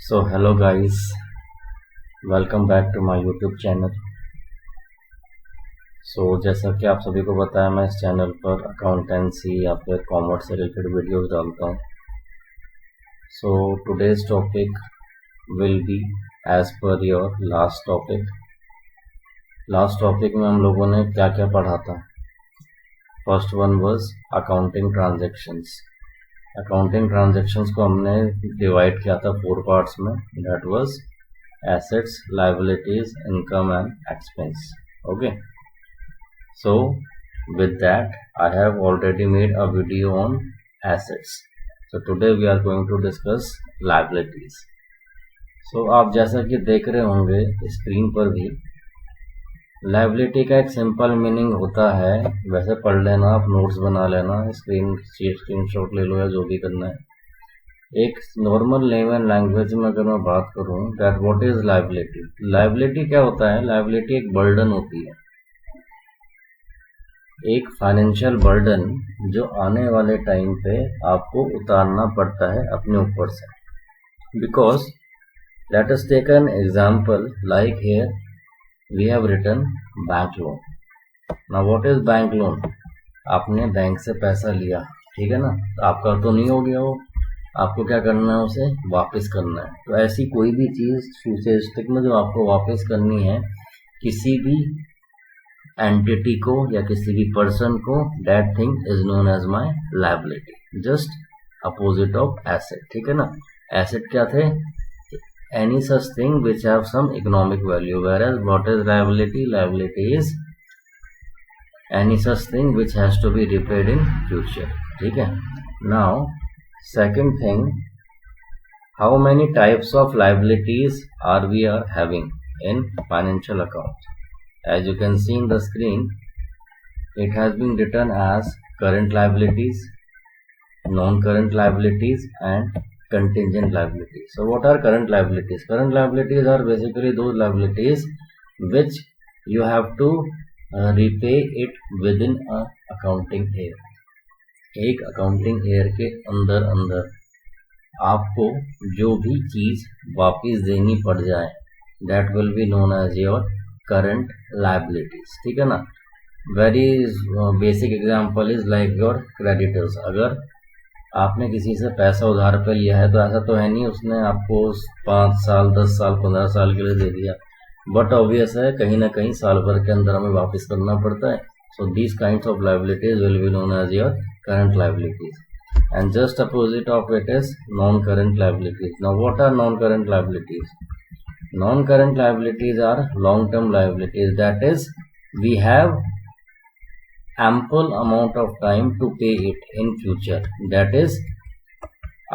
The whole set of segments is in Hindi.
So hello guys, welcome back to my YouTube channel. जैसा कि आप सभी को पता है, मैं इस चैनल पर अकाउंटेंसी या फिर कॉमर्स से रिलेटेड वीडियोस डालता हूँ. Today's topic will be as per your last topic. Last topic में हम लोगों ने क्या क्या पढ़ा था. First one was accounting transactions. Accounting transactions को हमने डिवाइड किया था 4 पार्ट्स में. That was assets, liabilities, income and expense. Okay, so with that I have already made a video on assets. So today we are going to discuss liabilities. आप जैसा कि देख रहे होंगे स्क्रीन पर भी, लायबिलिटी का एक सिंपल मीनिंग होता है. वैसे पढ़ लेना, आप नोट्स बना लेना, स्क्रीनशॉट ले लो या जो भी करना है. एक नॉर्मल लेमन लैंग्वेज में अगर मैं बात करूं, that what is liability. Liability क्या होता है? लायबिलिटी एक बर्डन होती है, एक फाइनेंशियल बर्डन जो आने वाले टाइम पे आपको उतारना पड़ता है अपने ऊपर से. Because let us take an example like here we have written bank loan. Now what is bank loan? आपने बैंक से पैसा लिया, ठीक है ना, तो आपका तो नहीं हो गया, वो आपको क्या करना है, उसे वापस करना है. तो ऐसी कोई भी चीज फ्यूचरिस्टिक में जो आपको वापस करनी है किसी भी एंटिटी को या किसी भी पर्सन को, that thing is known as my liability. Just opposite of asset, ठीक है ना. एसेट क्या थे? Any such thing which have some economic value, whereas what is liability? Liability is any such thing which has to be repaid in future. ठीक है. Now second thing, how many types of liabilities are we having in financial account? As you can see in the screen, it has been written as current liabilities, non-current liabilities and contingent liabilities. So what are current liabilities? Current liabilities are basically those liabilities which you have to repay it within a accounting year. एक accounting year के अंदर आपको जो भी चीज वापस देनी पड़ जाए, that will be known as your current liabilities. ठीक है ना. Very basic example is like your creditors. अगर आपने किसी से पैसा उधार पे लिया है तो ऐसा तो है नहीं उसने आपको 5 साल 10 साल 15 साल के लिए दे दिया, बट ऑब्वियस है कहीं ना कहीं साल भर के अंदर हमें वापस करना पड़ता है. So these kinds of liabilities will be known as your current liabilities. And just opposite of it is non current liabilities. Now what are non current liabilities? Non current liabilities are long term liabilities. That is we have ample amount of time to pay it in future, that is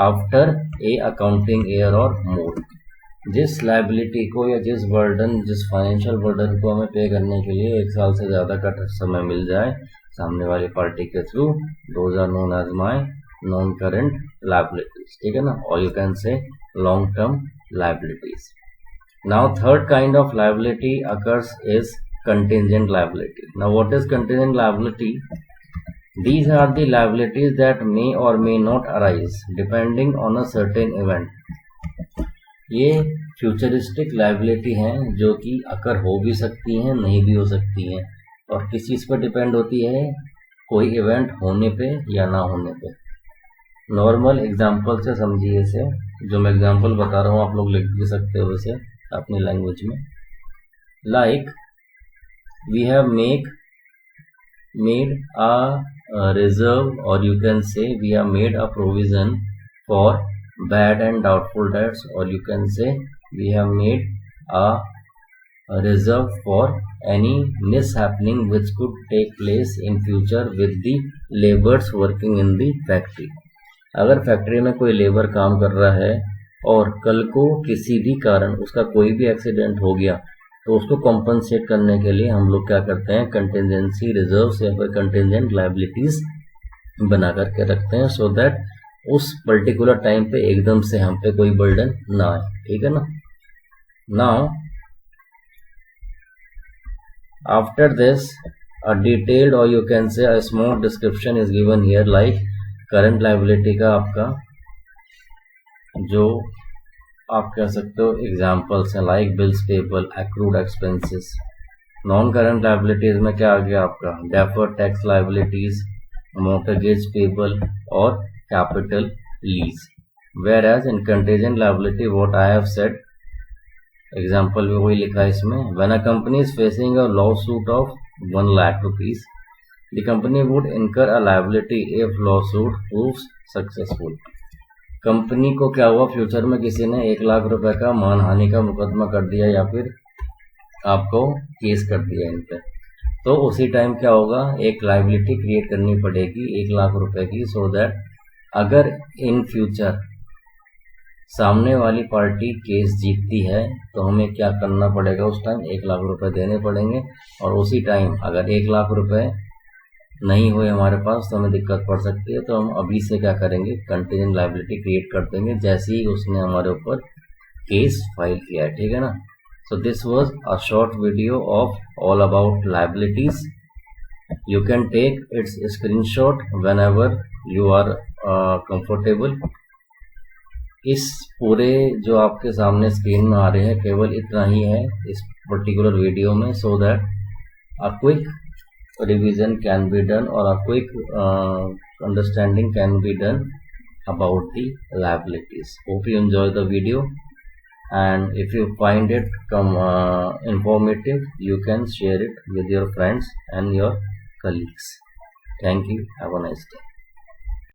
after a accounting year or more. जिस लायबिलिटी को या जिस फाइनेंशियल बर्डन को हमें पे करने के लिए 1 साल से ज़्यादा का समय मिल जाए सामने वाली पार्टी के through, those are known as my non current liabilities. ठीक है ना. और you can say long term liabilities. Now third kind of liability occurs is contingent liability. Now what is contingent liability? These are the liabilities that may or may not arise depending on a certain event. ये फ्यूचरिस्टिक लायबिलिटी हैं जो कि अकर हो भी सकती हैं, नहीं भी हो सकती हैं, और किस चीज़ पर डिपेंड होती है? कोई इवेंट होने पे या ना होने पे. नॉर्मल एग्जांपल से समझिए इसे. जो मैं एग्जांपल बता रहा हूँ आप लोग लिख भी सकते हो इसे अपनी लैंग्वेज में. Like we have made a reserve, or you can say we have made a provision for bad and doubtful debts, or you can say we have made a reserve for any mishappening which could take place in future with the laborers working in the factory. अगर फैक्ट्री में कोई लेबर काम कर रहा है और कल को किसी भी कारण उसका कोई भी एक्सीडेंट हो गया, तो उसको कॉम्पनसेट करने के लिए हम लोग क्या करते हैं? कंटिजेंसी रिजर्व्स या फिर कंटिजेंट लायबिलिटीज बना करके रखते हैं, सो दैट उस पर्टिकुलर टाइम पे एकदम से हम पे कोई बर्डन ना आए. ठीक है ना. Now after this a detailed or you can say a small description is given here. Like current liability का आपका जो आप कह सकते हो एग्जाम्पल्स हैं like bills payable, accrued expenses. Non current liabilities में क्या आ गया आपका, deferred tax liabilities, mortgage payable और capital lease. Whereas in contingent liability what I have said, example भी वही लिखा है इसमें, when a company is facing a lawsuit of 1 lakh rupees, the company would incur a liability if lawsuit proves successful. Company को क्या हुआ, फ्यूचर में किसी ने 1 लाख रुपए का मानहानि का मुकदमा कर दिया या फिर आपको केस कर दिया इन पे, तो उसी टाइम क्या होगा, एक लाइबिलिटी क्रिएट करनी पड़ेगी 1 लाख रुपए की, सो दैट अगर इन फ्यूचर सामने वाली पार्टी केस जीतती है तो हमें क्या करना पड़ेगा, उस टाइम 1 लाख रुपए देने पड़ेंगे। और उसी टाइम अगर 1 लाख रुपए नहीं हुए हमारे पास तो हमें दिक्कत पड़ सकती है, तो हम अभी से क्या करेंगे, कंटीजेंट लाइबिलिटी क्रिएट कर देंगे जैसे ही उसने हमारे ऊपर केस फाइल किया है, ठीक है ना। So this was a short video of all about liabilities. You can take its screenshot whenever you are comfortable. इस पूरे जो आपके सामने स्क्रीन में आ रहे हैं केवल इतना ही है इस पर्टिकुलर वीडियो में, so that a quick revision can be done or a quick understanding can be done about the liabilities. Hope you enjoy the video. And if you find it informative, you can share it with your friends and your colleagues. Thank you. Have a nice day.